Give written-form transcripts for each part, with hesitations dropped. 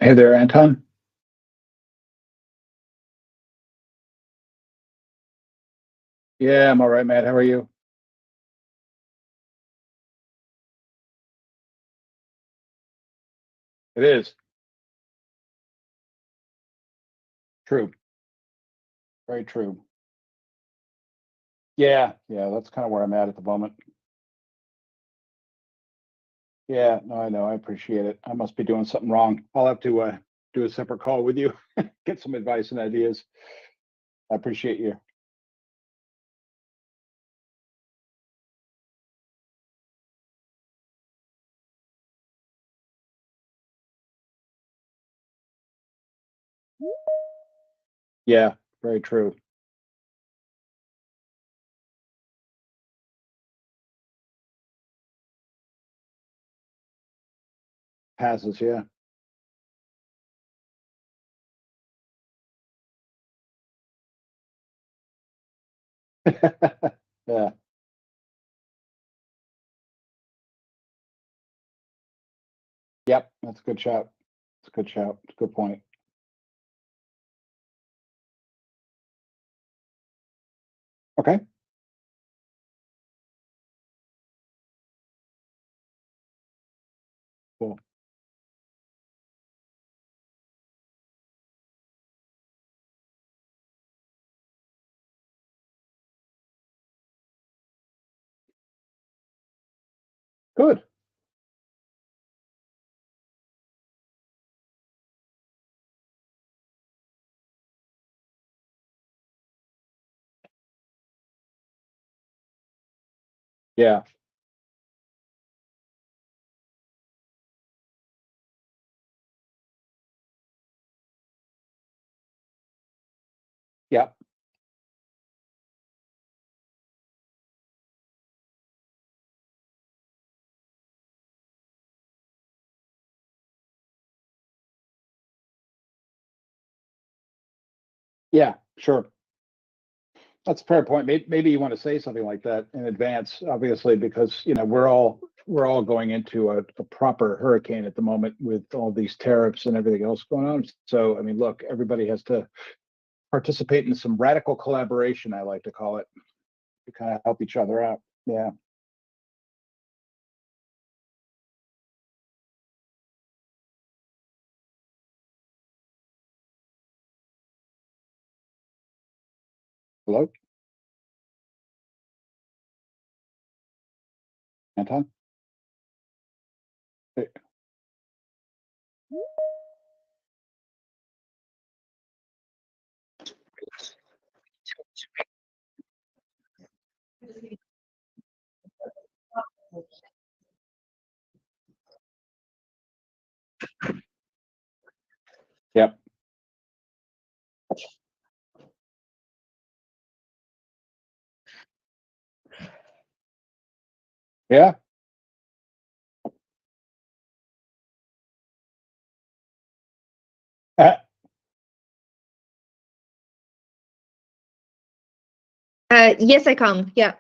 Hey there, Anton. Yeah, I'm all right, Matt. How are you? It is true. Very true. Yeah, that's kind of where I'm at the moment. Yeah, no, I know. I appreciate it. I must be doing something wrong. I'll have to do a separate call with you, get some advice and ideas. I appreciate you. Yeah, very true. Passes, yeah. Yeah, yep. That's a good shout. It's a good shout. It's a good point. Okay, cool. Good. Yeah, yeah, yeah. Sure. That's a fair point. Maybe you want to say something like that in advance, obviously, because we're all going into a proper hurricane at the moment with all these tariffs and everything else going on. So, I mean, look, everybody has to participate in some radical collaboration, I like to call it, to kind of help each other out. Yeah. Hello, Anton. Hey. Yep. Yeah. Yes, I come. Yeah.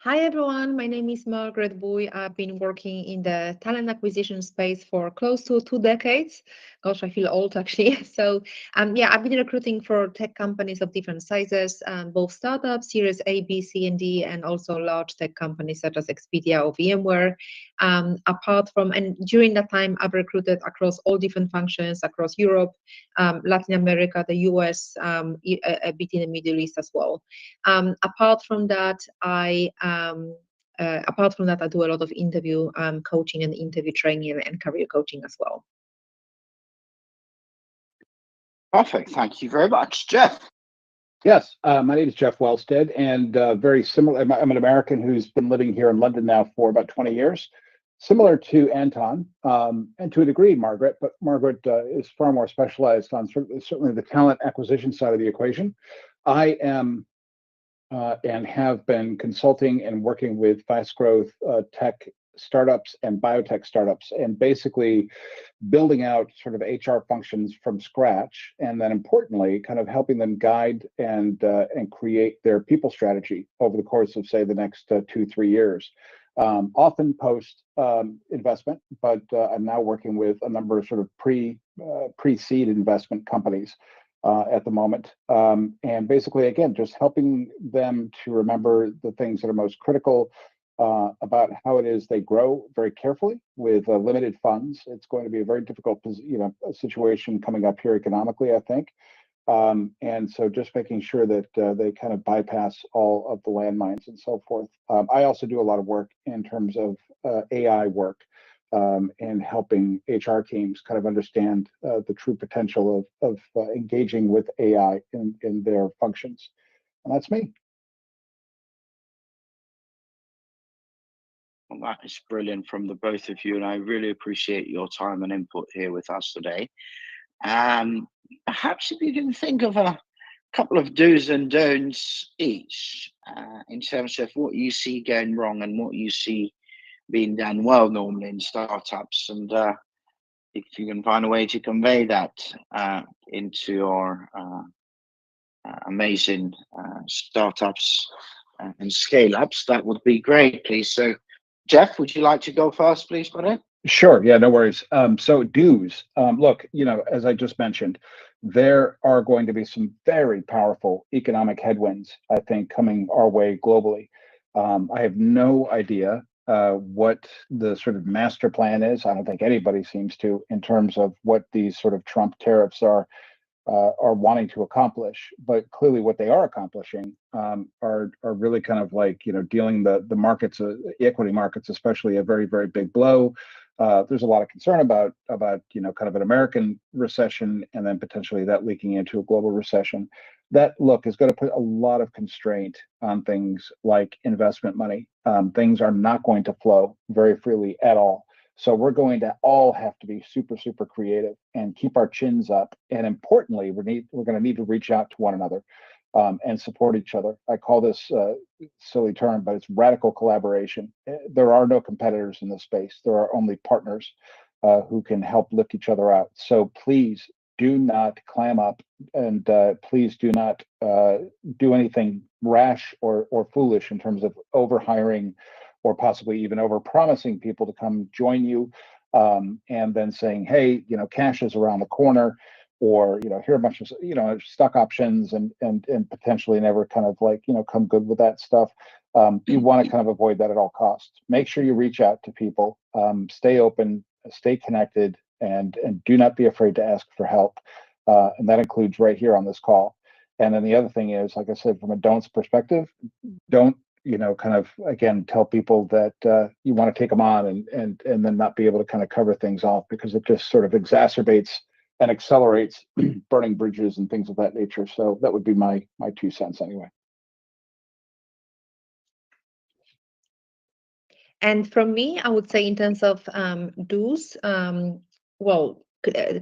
Hi everyone, my name is Margaret Bui. I've been working in the talent acquisition space for close to 2 decades. Gosh, I feel old actually. So yeah, I've been recruiting for tech companies of different sizes, both startups, Series A, B, C, and D, and also large tech companies such as Expedia or VMware. And during that time, I've recruited across all different functions across Europe, Latin America, the US, a bit in the Middle East as well. Apart from that, I do a lot of interview coaching and interview training and career coaching as well. Perfect. Thank you very much, Jeff. Yes, my name is Jeff Wellstead, and very similar. I'm an American who's been living here in London now for about 20 years, similar to Anton, and to a degree, Margaret. But Margaret is far more specialized on certainly the talent acquisition side of the equation. I am and have been consulting and working with fast growth tech startups and biotech startups, and basically building out sort of HR functions from scratch, and then importantly, kind of helping them guide and create their people strategy over the course of, say, the next 2-3 years. Often post investment, but I'm now working with a number of sort of pre-seed investment companies at the moment, and basically, again, just helping them to remember the things that are most critical about how it is they grow very carefully with limited funds. It's going to be a very difficult, situation coming up here economically, I think. And so just making sure that they kind of bypass all of the landmines and so forth. I also do a lot of work in terms of AI work, and helping HR teams kind of understand the true potential of engaging with AI in their functions. And that's me. Well, that is brilliant from the both of you, and I really appreciate your time and input here with us today. Perhaps if you can think of a couple of do's and don'ts each in terms of what you see going wrong and what you see being done well normally in startups, and if you can find a way to convey that into your amazing startups and scale ups, that would be great, please. So, Jeff, would you like to go first, please, buddy? Sure. Yeah, no worries. So dues. Look, as I just mentioned, there are going to be some very powerful economic headwinds, I think, coming our way globally. I have no idea what the sort of master plan is. I don't think anybody seems to, in terms of what these sort of Trump tariffs are wanting to accomplish. But clearly, what they are accomplishing are really kind of like dealing the markets, equity markets, especially a very very big blow. There's a lot of concern about kind of an American recession and then potentially that leaking into a global recession. That look is going to put a lot of constraint on things like investment money. Things are not going to flow very freely at all. So we're going to all have to be super, super creative and keep our chins up. And importantly, we're going to need to reach out to one another and support each other. I call this silly term, but it's radical collaboration. There are no competitors in this space. There are only partners who can help lift each other out. So please do not clam up, and please do not do anything rash or foolish in terms of overhiring or possibly even over promising people to come join you, and then saying, hey, cash is around the corner, or here are a bunch of stock options and potentially never kind of like come good with that stuff. You want to kind of avoid that at all costs. Make sure you reach out to people, stay open, stay connected, and do not be afraid to ask for help, and that includes right here on this call. And then the other thing is, like I said, from a don'ts perspective, don't kind of again tell people that you want to take them on and then not be able to kind of cover things off, because it just sort of exacerbates and accelerates burning bridges and things of that nature. So that would be my 2 cents anyway. And from me, I would say in terms of do's, well,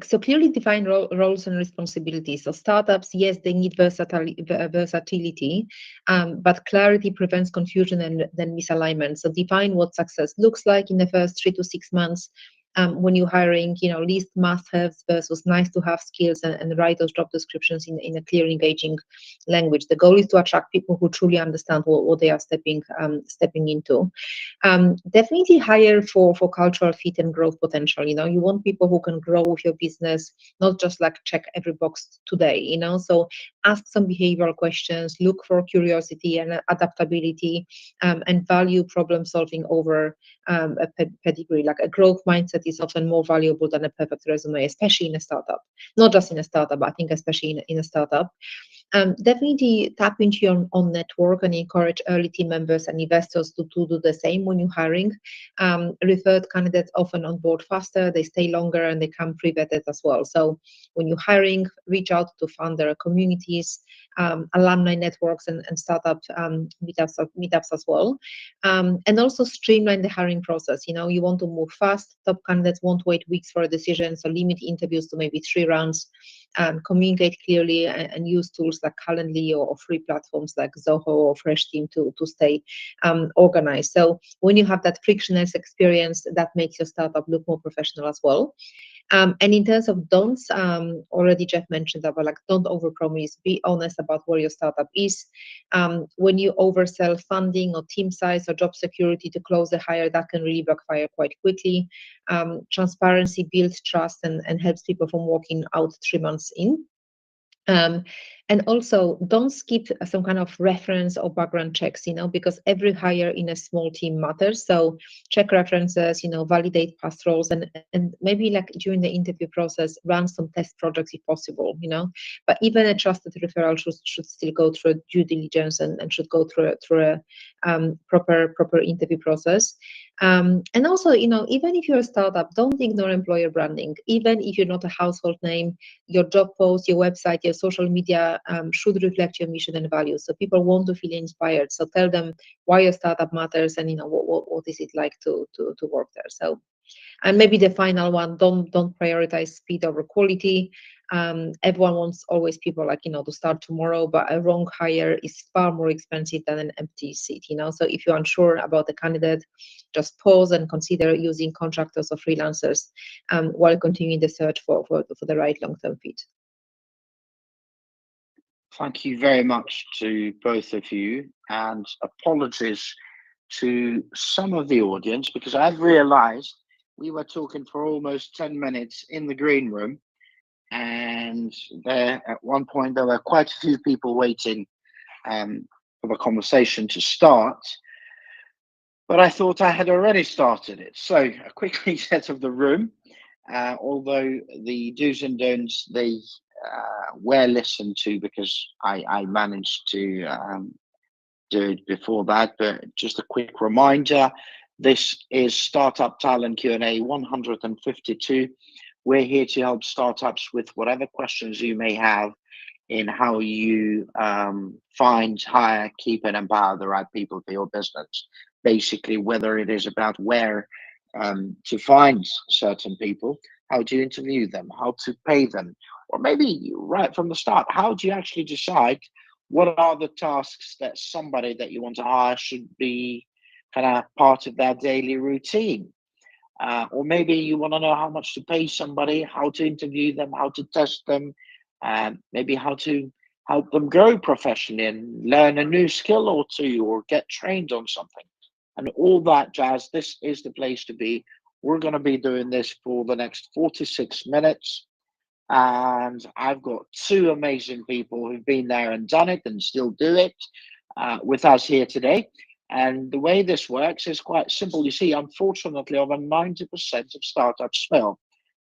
so clearly defined roles and responsibilities. So startups, yes, they need versatility, but clarity prevents confusion and then misalignment. So define what success looks like in the first 3 to 6 months. when you're hiring, list must-haves versus nice-to-have skills, and write those job descriptions in a clear, engaging language. The goal is to attract people who truly understand what they are stepping into. Definitely hire for cultural fit and growth potential. You want people who can grow with your business, not just like check every box today. So ask some behavioral questions, look for curiosity and adaptability, and value problem solving over a pedigree. Like a growth mindset is often more valuable than a perfect resume, especially in a startup. Not just in a startup, but I think especially in a startup. Definitely tap into your own network and encourage early team members and investors to do the same when you're hiring. Referred candidates often on board faster, they stay longer, and they come pre-vetted as well. So when you're hiring, reach out to founder communities, alumni networks, and startup meetups as well. And also streamline the hiring process. You want to move fast. Top candidates won't wait weeks for a decision, so limit interviews to maybe 3 rounds. Communicate clearly, and use tools like Calendly or free platforms like Zoho or Fresh Team to stay organized. So when you have that frictionless experience, that makes your startup look more professional as well. And in terms of don'ts, already Jeff mentioned about like don't overpromise. Be honest about where your startup is. When you oversell funding or team size or job security to close the hire, that can really backfire quite quickly. Transparency builds trust and helps people from walking out 3 months in. And also don't skip some kind of reference or background checks, because every hire in a small team matters. So check references, validate past roles, and maybe like during the interview process, run some test projects if possible, But even a trusted referral should still go through due diligence and should go through a proper interview process. And also, even if you're a startup, don't ignore employer branding. Even if you're not a household name, your job post, your website, your social media should reflect your mission and values. So people want to feel inspired. So tell them why your startup matters and what is it like to work there. So, and maybe the final one, don't prioritize speed over quality. Everyone wants always people like to start tomorrow, but a wrong hire is far more expensive than an empty seat. So if you're unsure about the candidate, just pause and consider using contractors or freelancers while continuing the search for the right long-term fit. Thank you very much to both of you, and apologies to some of the audience because I've realized we were talking for almost 10 minutes in the green room, and there at one point there were quite a few people waiting for the conversation to start, but I thought I had already started it. So a quick reset of the room. Although the do's and don'ts, they were listened to because I managed to do it before that, but just a quick reminder, this is Startup Talent Q&A 152. We're here to help startups with whatever questions you may have in how you find, hire, keep, and empower the right people for your business. Basically, whether it is about where to find certain people, how to interview them, how to pay them, or maybe right from the start, how do you actually decide what are the tasks that somebody that you want to hire should be kind of part of their daily routine? Or maybe you want to know how much to pay somebody, how to interview them, how to test them, maybe how to help them grow professionally and learn a new skill or two or get trained on something. And all that jazz, this is the place to be. We're going to be doing this for the next 46 minutes. And I've got 2 amazing people who've been there and done it and still do it with us here today. And the way this works is quite simple. You see, unfortunately, over 90% of startups fail.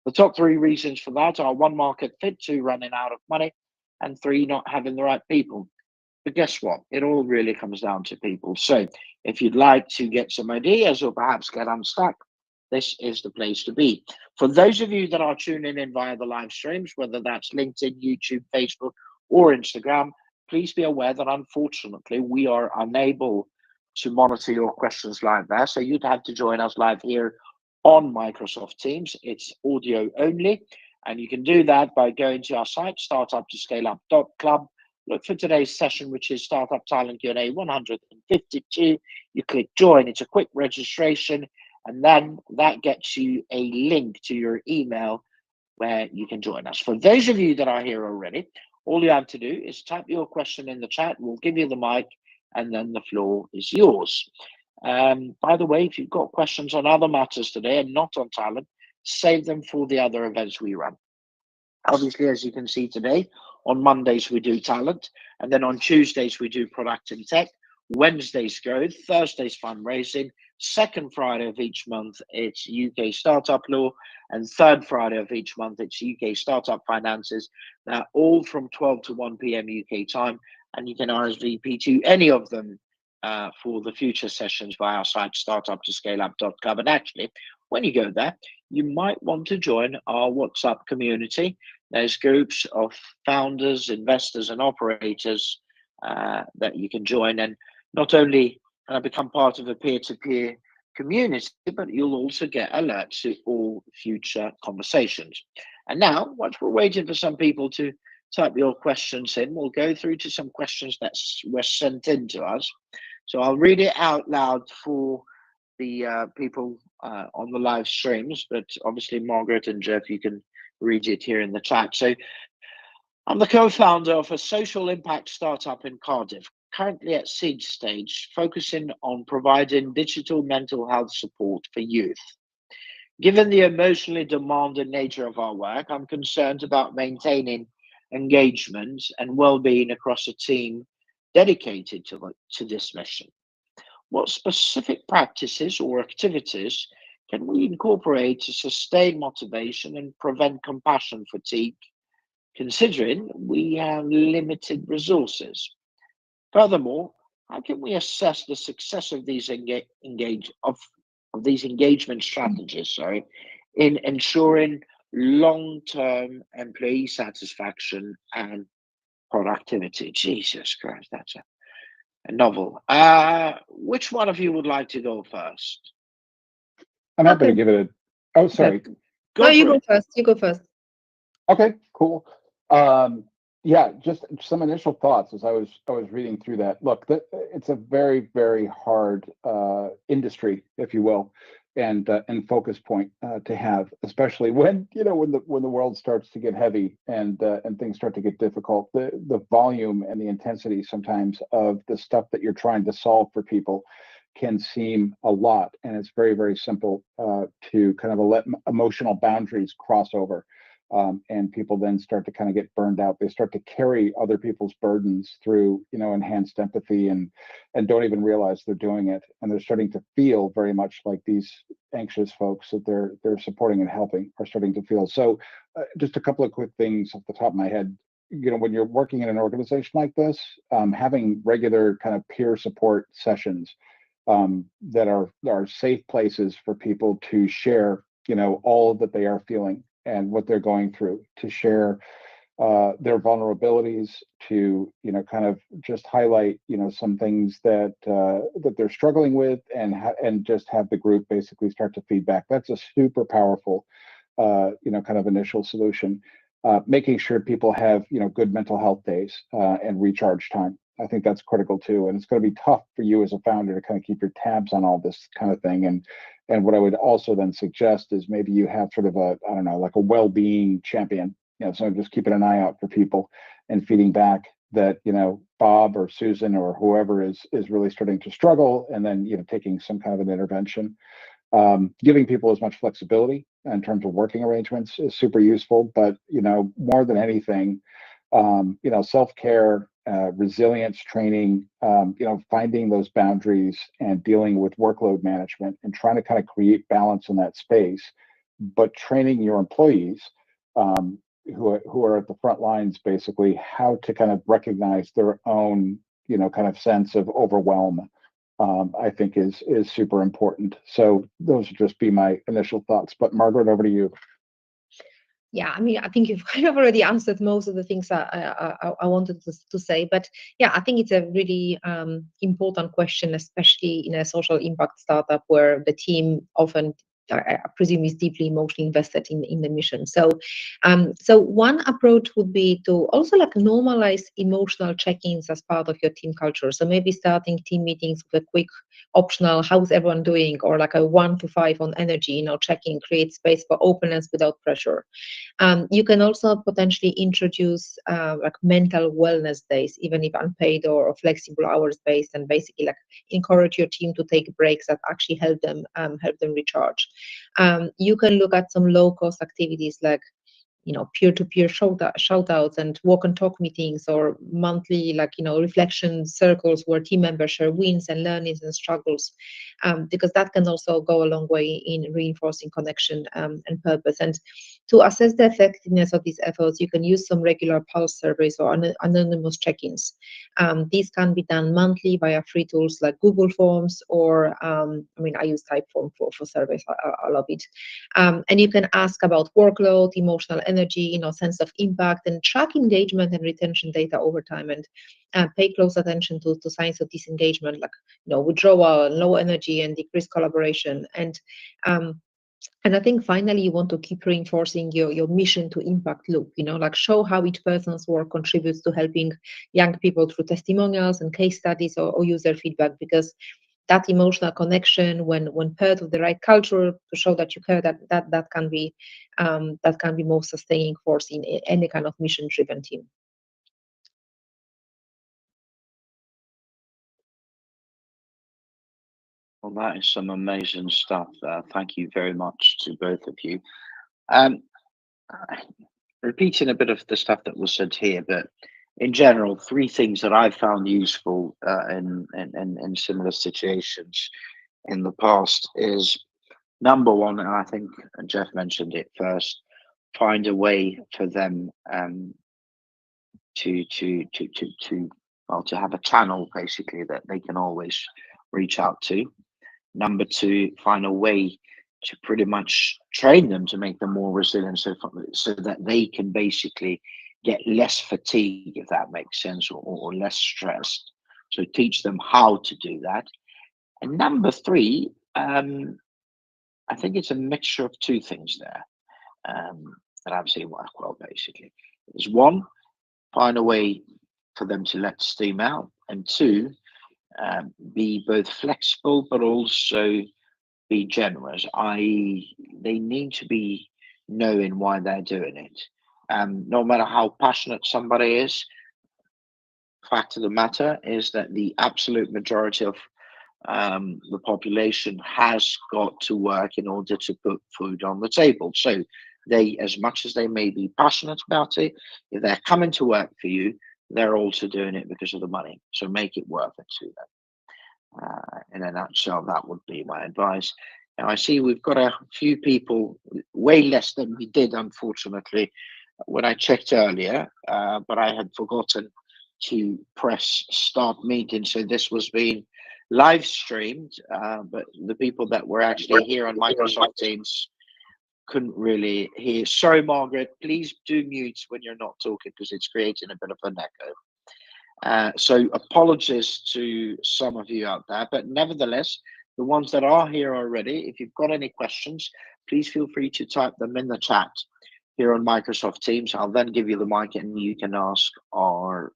The top 3 reasons for that are 1, market fit, 2, running out of money, and 3, not having the right people. But guess what? It all really comes down to people. So if you'd like to get some ideas or perhaps get unstuck, this is the place to be. For those of you that are tuning in via the live streams, whether that's LinkedIn, YouTube, Facebook, or Instagram, please be aware that unfortunately we are unable to monitor your questions live there. So you'd have to join us live here on Microsoft Teams. It's audio only. And you can do that by going to our site, startuptoscaleup.club. Look for today's session, which is Startup Talent Q&A 152. You click join. It's a quick registration. and then that gets you a link to your email where you can join us. For those of you that are here already, all you have to do is type your question in the chat. We'll give you the mic, and then the floor is yours. By the way, if you've got questions on other matters today and not on talent, save them for the other events we run. Obviously, as you can see today, on Mondays we do talent, and then on Tuesdays we do product and tech. Wednesdays growth, Thursdays fundraising, second Friday of each month it's UK startup law, and third Friday of each month it's UK startup finances. Now all from 12 to 1 p.m. UK time, and you can RSVP to any of them for the future sessions via our site startup2scaleup.com. And actually, when you go there, you might want to join our WhatsApp community. There's groups of founders, investors, and operators that you can join, and not only become part of a peer-to-peer community, but you'll also get alerts to all future conversations. And now, once we're waiting for some people to type your questions in, we'll go through to some questions that were sent in to us. So I'll read it out loud for the people on the live streams, but obviously Margaret and Jeff, you can read it here in the chat. So I'm the co-founder of a social impact startup in Cardiff, currently at seed stage, focusing on providing digital mental health support for youth. Given the emotionally demanding nature of our work, I'm concerned about maintaining engagement and well-being across a team dedicated to this mission. What specific practices or activities can we incorporate to sustain motivation and prevent compassion fatigue, considering we have limited resources? Furthermore, how can we assess the success of these engagement strategies, in ensuring long-term employee satisfaction and productivity? Jesus Christ, that's a novel. Which one of you would like to go first? I'm happy to give it a. Oh, sorry. No, you go first. You go first. Okay, cool. Yeah, just some initial thoughts as I was reading through that. Look, it's a very, very hard industry, if you will, and focus point to have, especially when when the world starts to get heavy and things start to get difficult. The volume and the intensity sometimes of the stuff that you're trying to solve for people can seem a lot, and it's very, very simple to kind of let emotional boundaries cross over. And people then start to kind of get burned out. They start to carry other people's burdens through, enhanced empathy, and don't even realize they're doing it. And they're starting to feel very much like these anxious folks that they're supporting and helping are starting to feel. So, just a couple of quick things off the top of my head. When you're working in an organization like this, having regular kind of peer support sessions that are safe places for people to share, all that they are feeling and what they're going through, to share their vulnerabilities, to kind of just highlight some things that they're struggling with, and just have the group basically start to feedback. That's a super powerful kind of initial solution. Making sure people have good mental health days and recharge time. I think that's critical too, and it's going to be tough for you as a founder to kind of keep your tabs on all this kind of thing. And what I would also then suggest is maybe you have sort of a, I don't know, like a well-being champion. So just keeping an eye out for people and feeding back that Bob or Susan or whoever is really starting to struggle, and then taking some kind of an intervention. Giving people as much flexibility in terms of working arrangements is super useful, but more than anything, self-care, resilience training, finding those boundaries and dealing with workload management and trying to kind of create balance in that space, but training your employees who are at the front lines, basically how to kind of recognize their own kind of sense of overwhelm. I think is super important. So those would just be my initial thoughts. But Margaret, over to you. Yeah, I mean, I think you've kind of already answered most of the things I wanted to say. But yeah, I think it's a really important question, especially in a social impact startup where the team often I presume is deeply emotionally invested in the mission. So so one approach would be to also like normalize emotional check-ins as part of your team culture. So maybe starting team meetings with a quick optional how's everyone doing, or like a 1 to 5 on energy, check-in, create space for openness without pressure. You can also potentially introduce like mental wellness days, even if unpaid or flexible hours based, and basically like encourage your team to take breaks that actually help them recharge. You can look at some low cost activities like peer-to-peer shout outs and walk and talk meetings, or monthly like reflection circles where team members share wins and learnings and struggles, because that can also go a long way in reinforcing connection and purpose. And to assess the effectiveness of these efforts, you can use some regular pulse surveys or anonymous check-ins. These can be done monthly via free tools like Google Forms, or I use Typeform for surveys. I love it. And you can ask about workload, emotional energy, sense of impact, and track engagement and retention data over time, and pay close attention to signs of disengagement, like withdrawal, low energy, and decreased collaboration. And I think finally, you want to keep reinforcing your mission to impact loop, like show how each person's work contributes to helping young people through testimonials and case studies, or user feedback, because that emotional connection, when paired with the right culture to show that you care, that can be most sustaining force in any kind of mission-driven team. Well, that is some amazing stuff. Thank you very much to both of you. Um, Repeating a bit of the stuff that was said here, but in general, three things that I've found useful in similar situations in the past is, number one, and I think Jeff mentioned it first, find a way for them to have a channel basically that they can always reach out to. Number two, find a way to pretty much train them to make them more resilient, so that they can basically get less fatigue, if that makes sense, or less stressed. So teach them how to do that. And number three, I think it's a mixture of two things there that I've seen work well. Basically, is one, find a way for them to let steam out, and two, be both flexible but also be generous. They need to be knowing why they're doing it. No matter how passionate somebody is, fact of the matter is that the absolute majority of the population has got to work in order to put food on the table. So they, as much as they may be passionate about it, if they're coming to work for you, they're also doing it because of the money. So make it worth it to them. In a nutshell, that would be my advice. Now, I see we've got a few people, way less than we did, unfortunately, when I checked earlier, but I had forgotten to press start meeting. So this was being live streamed, but the people that were actually here on Microsoft Teams couldn't really hear. Sorry, Margaret, please do mute when you're not talking, because it's creating a bit of an echo. So apologies to some of you out there, but nevertheless, the ones that are here already, if you've got any questions, please feel free to type them in the chat here on Microsoft Teams. I'll then give you the mic and you can ask our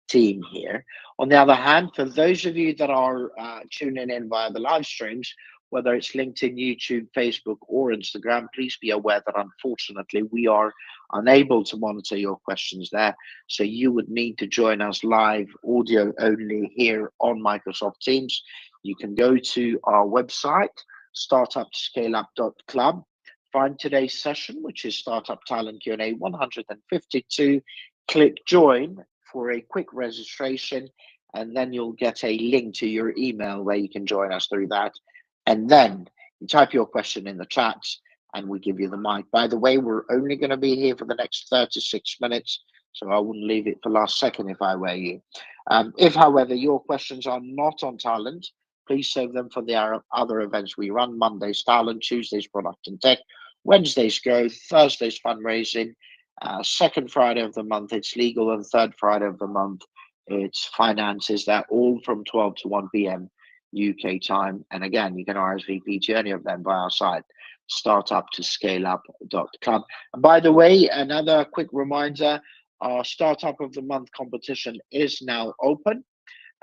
team here. On the other hand, for those of you that are tuning in via the live streams, whether it's LinkedIn, YouTube, Facebook, or Instagram, please be aware that unfortunately we are unable to monitor your questions there. So you would need to join us live, audio only, here on Microsoft Teams. You can go to our website, startupscaleup.club, find today's session, which is Startup Talent Q&A 152, click join for a quick registration, and then you'll get a link to your email where you can join us through that. And then you type your question in the chat and we give you the mic. By the way, we're only going to be here for the next 36 minutes, so I wouldn't leave it for last second if I were you. If, however, your questions are not on talent, please save them for the other events we run. Mondays talent, Tuesdays product and tech, Wednesdays growth, Thursdays fundraising, second Friday of the month it's legal, and third Friday of the month it's finances. They're all from 12 to 1 p.m. UK time. And again, you can RSVP to any of them by our site, startup2scaleup.club. And by the way, another quick reminder, our Startup of the Month competition is now open.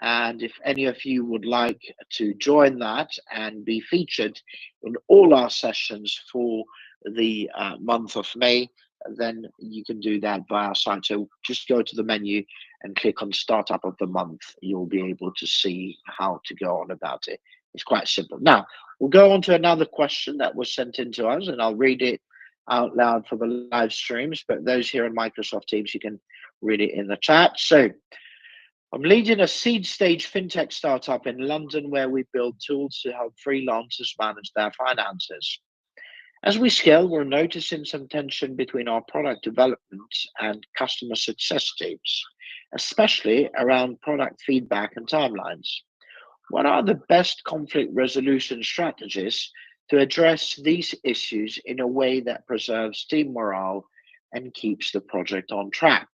And if any of you would like to join that and be featured in all our sessions for the month of May, then you can do that by our site. So just go to the menu and click on Startup of the Month. You'll be able to see how to go on about it. It's quite simple. Now, we'll go on to another question that was sent in to us, and I'll read it out loud for the live streams, but those here in Microsoft Teams, you can read it in the chat. So, I'm leading a seed stage fintech startup in London where we build tools to help freelancers manage their finances. As we scale, we're noticing some tension between our product development and customer success teams, especially around product feedback and timelines. What are the best conflict resolution strategies to address these issues in a way that preserves team morale and keeps the project on track?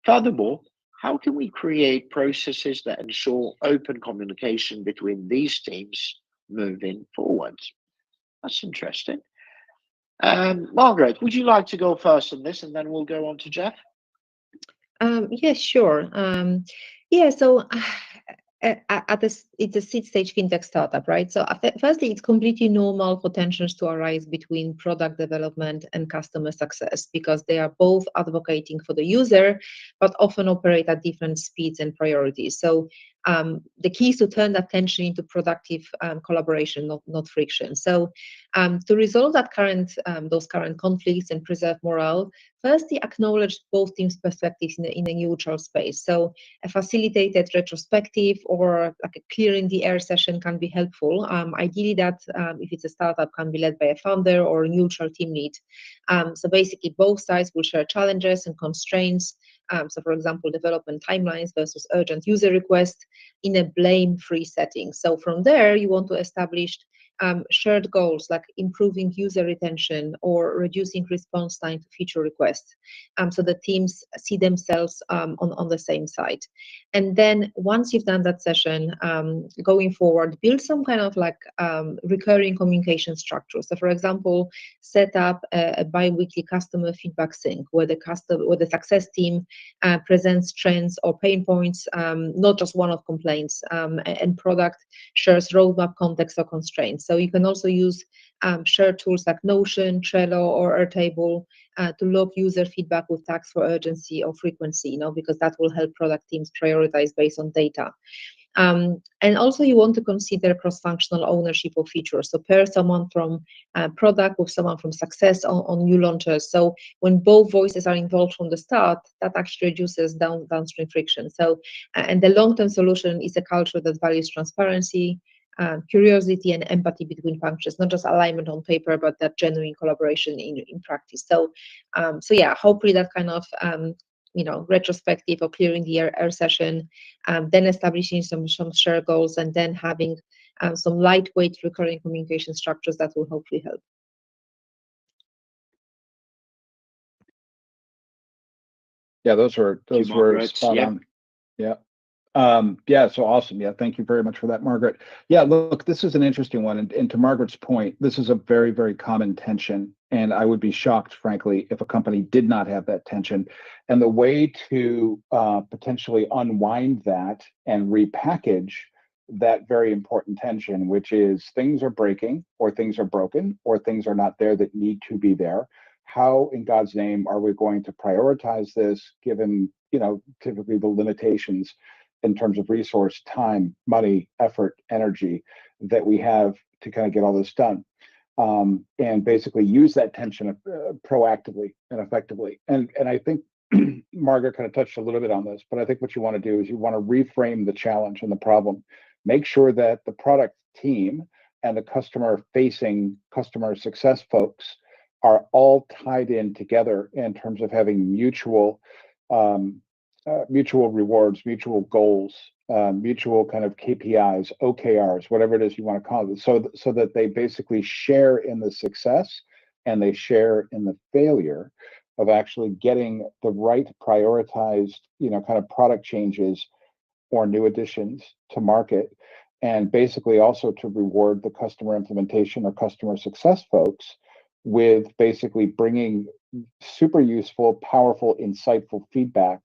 Furthermore, how can we create processes that ensure open communication between these teams moving forward? That's interesting. Margaret, would you like to go first on this, and then we'll go on to Jeff? Yeah, sure. So it's a seed stage fintech startup, right? So firstly, it's completely normal for tensions to arise between product development and customer success because they are both advocating for the user, but often operate at different speeds and priorities. So the key is to turn that tension into productive collaboration, not friction. So to resolve those current conflicts and preserve morale, firstly, acknowledge both teams' perspectives in a neutral space. So a facilitated retrospective or like a clearing the air session can be helpful. Ideally, that if it's a startup, can be led by a founder or a neutral team lead. So basically, both sides will share challenges and constraints. So for example, development timelines versus urgent user requests in a blame-free setting. So from there, you want to establish shared goals like improving user retention or reducing response time to feature requests, so the teams see themselves on the same side. And then once you've done that session, going forward, build some kind of like recurring communication structure. So for example, set up a bi-weekly customer feedback sync where the success team presents trends or pain points, not just one-off complaints, and product shares roadmap context or constraints. So you can also use shared tools like Notion, Trello, or Airtable to log user feedback with tags for urgency or frequency, because that will help product teams prioritize based on data. And also you want to consider cross-functional ownership of features. So pair someone from product with someone from success on new launches. So when both voices are involved from the start, that actually reduces downstream friction. So, and the long-term solution is a culture that values transparency, curiosity and empathy between functions, not just alignment on paper, but that genuine collaboration in practice. So, yeah, hopefully that kind of retrospective or clearing the air session, then establishing some shared goals, and then having some lightweight recurring communication structures that will hopefully help. Yeah, those were spot on. Yeah. Yeah, so awesome. Yeah, thank you very much for that, Margaret. Yeah, look, this is an interesting one. And to Margaret's point, this is a very, very common tension. And I would be shocked, frankly, if a company did not have that tension. And the way to potentially unwind that and repackage that very important tension, which is things are breaking or things are broken or things are not there that need to be there. How in God's name are we going to prioritize this given, typically the limitations in terms of resource, time, money, effort, energy that we have to kind of get all this done, and basically use that tension proactively and effectively. And I think Margaret kind of touched a little bit on this, but I think what you want to do is you want to reframe the challenge and the problem. Make sure that the product team and the customer-facing customer success folks are all tied in together in terms of having mutual rewards, mutual goals, mutual kind of KPIs, OKRs, whatever it is you want to call it, so that they basically share in the success and they share in the failure of actually getting the right prioritized, kind of product changes or new additions to market and basically also to reward the customer implementation or customer success folks with basically bringing super useful, powerful, insightful feedback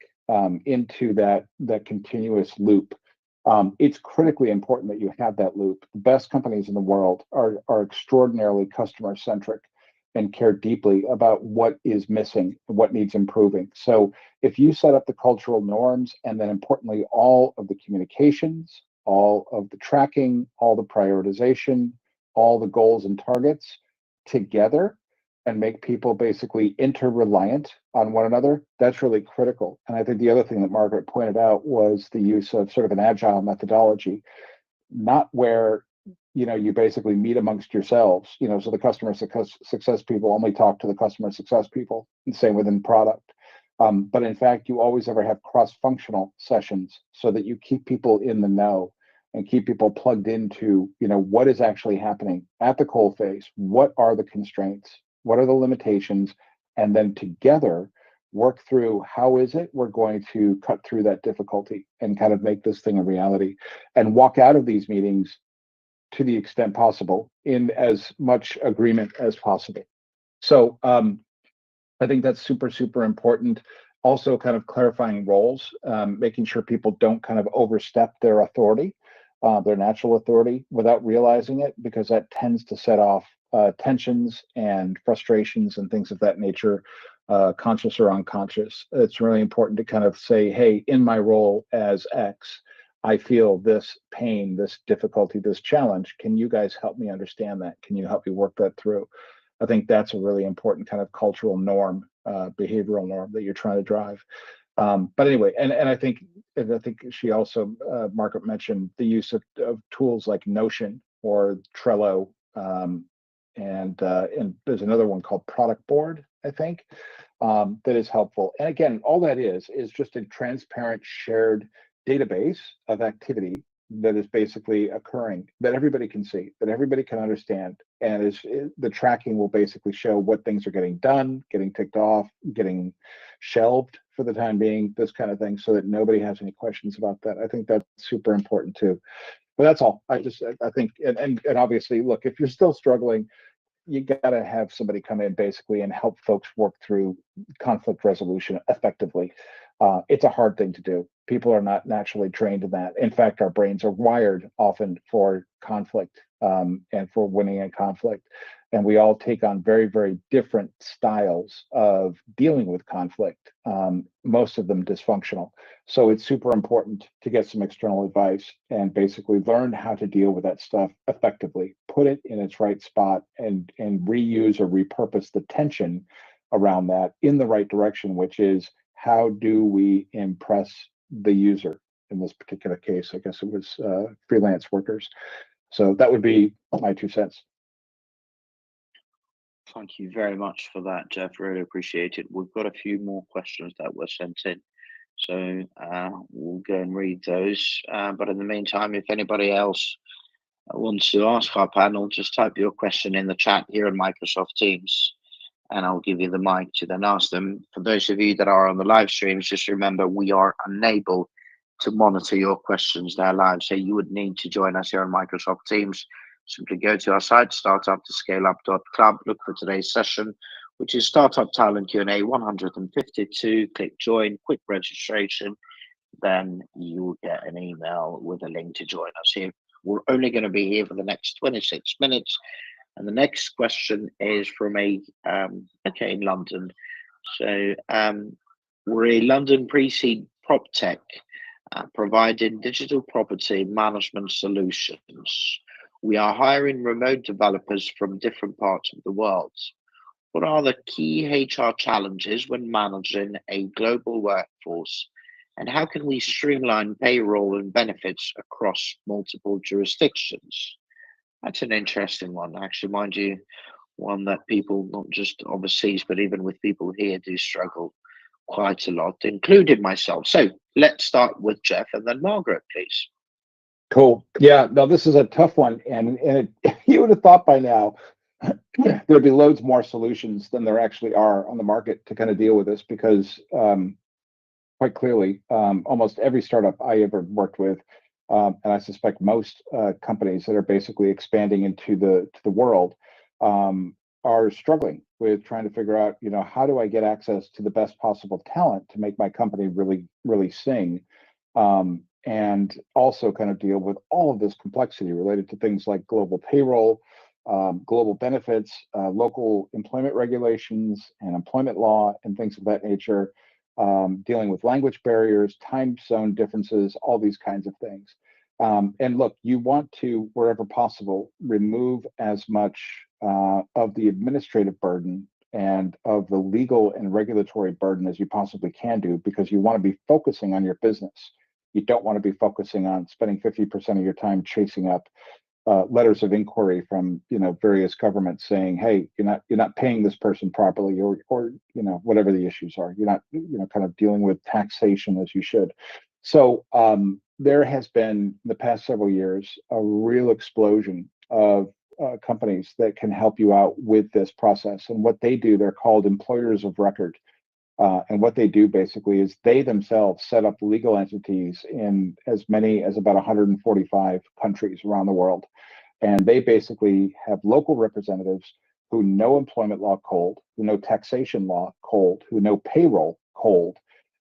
into that continuous loop. It's critically important that you have that loop. The best companies in the world are extraordinarily customer centric and care deeply about what is missing, what needs improving. So if you set up the cultural norms, and then importantly, all of the communications, all of the tracking, all the prioritization, all the goals and targets together, and make people basically inter-reliant on one another, that's really critical. And I think the other thing that Margaret pointed out was the use of sort of an agile methodology, not where you basically meet amongst yourselves, so the customer success people only talk to the customer success people, and same within product. But in fact, you always ever have cross-functional sessions so that you keep people in the know and keep people plugged into, what is actually happening at the coalface, what are the constraints, what are the limitations, and then together work through how is it we're going to cut through that difficulty and kind of make this thing a reality, and walk out of these meetings to the extent possible in as much agreement as possible. So I think that's super, super important. Also kind of clarifying roles, making sure people don't kind of overstep their authority, their natural authority without realizing it, because that tends to set off tensions and frustrations and things of that nature, conscious or unconscious. It's really important to kind of say, hey, in my role as X, I feel this pain, this difficulty, this challenge. Can you guys help me understand that? Can you help me work that through? I think that's a really important kind of cultural norm, behavioral norm that you're trying to drive. But anyway, and I think she also, Margaret mentioned the use of tools like Notion or Trello, and there's another one called Product Board, I think, that is helpful. And again, all that is just a transparent shared database of activity that is basically occurring, that everybody can see, that everybody can understand, and the tracking will basically show what things are getting done, getting ticked off, getting shelved for the time being, this kind of thing, so that nobody has any questions about that. I think that's super important too. But that's all. I think, and obviously, look, if you're still struggling, you got to have somebody come in basically and help folks work through conflict resolution effectively. It's a hard thing to do. People are not naturally trained in that. In fact, our brains are wired often for conflict, and for winning in conflict. And we all take on very, very different styles of dealing with conflict, most of them dysfunctional. So it's super important to get some external advice and basically learn how to deal with that stuff effectively, put it in its right spot, and reuse or repurpose the tension around that in the right direction, which is, how do we impress the user? In this particular case, I guess it was freelance workers. So that would be my 2 cents. Thank you very much for that, Jeff. Really appreciate it. We've got a few more questions that were sent in, so we'll go and read those. But in the meantime, if anybody else wants to ask our panel, just type your question in the chat here in Microsoft Teams, and I'll give you the mic to then ask them. For those of you that are on the live streams, just remember we are unable to monitor your questions there live, so you would need to join us here on Microsoft Teams. Simply go to our site, startup2scaleup.club, look for today's session, which is Startup Talent Q&A 152. Click join, quick registration, then you will get an email with a link to join us here. We're only going to be here for the next 26 minutes. And the next question is from in London. So we're a London pre-seed prop tech providing digital property management solutions. We are hiring remote developers from different parts of the world. What are the key HR challenges when managing a global workforce? And how can we streamline payroll and benefits across multiple jurisdictions? That's an interesting one, actually, mind you, one that people, not just overseas, but even with people here, do struggle quite a lot, including myself. So let's start with Jeff and then Margaret, please. Cool. Yeah, no, this is a tough one. And you would have thought by now there'd be loads more solutions than there actually are on the market to kind of deal with this, because quite clearly, almost every startup I ever worked with and I suspect most companies that are basically expanding into the world are struggling with trying to figure out, how do I get access to the best possible talent to make my company really, really sing, and also kind of deal with all of this complexity related to things like global payroll, global benefits, local employment regulations, and employment law, and things of that nature. Dealing with language barriers, time zone differences, all these kinds of things. And look, you want to, wherever possible, remove as much of the administrative burden and of the legal and regulatory burden as you possibly can do, because you want to be focusing on your business. You don't want to be focusing on spending 50% of your time chasing up letters of inquiry from various governments saying, hey, you're not paying this person properly, or whatever the issues are. You're not kind of dealing with taxation as you should. So there has been, in the past several years, a real explosion of companies that can help you out with this process. And what they do, they're called employers of record. And what they do basically is they themselves set up legal entities in as many as about 145 countries around the world. And they basically have local representatives who know employment law cold, who know taxation law cold, who know payroll cold,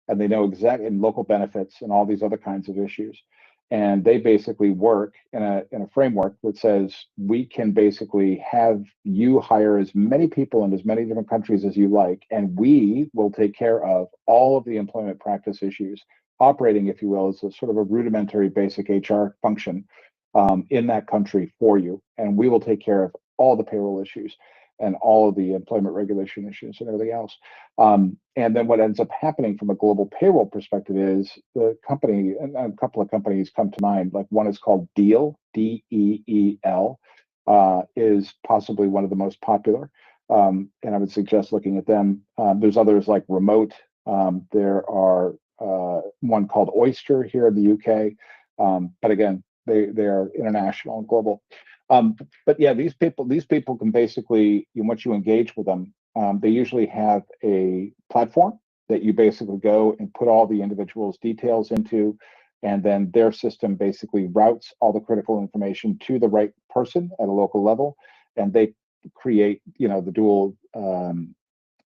and they know exactly in local benefits and all these other kinds of issues. And they basically work in a framework that says we can basically have you hire as many people in as many different countries as you like, and we will take care of all of the employment practice issues, operating, if you will, as a sort of a rudimentary basic HR function in that country for you. And we will take care of all the payroll issues and all of the employment regulation issues and everything else. And then what ends up happening from a global payroll perspective is the company, and a couple of companies come to mind, like one is called Deal, Deel, is possibly one of the most popular. And I would suggest looking at them. There's others like Remote. There are one called Oyster here in the UK. But again, they are international and global. But yeah, these people can basically, once you engage with them, they usually have a platform that you basically go and put all the individual's details into, and then their system basically routes all the critical information to the right person at a local level, and they create, the dual, what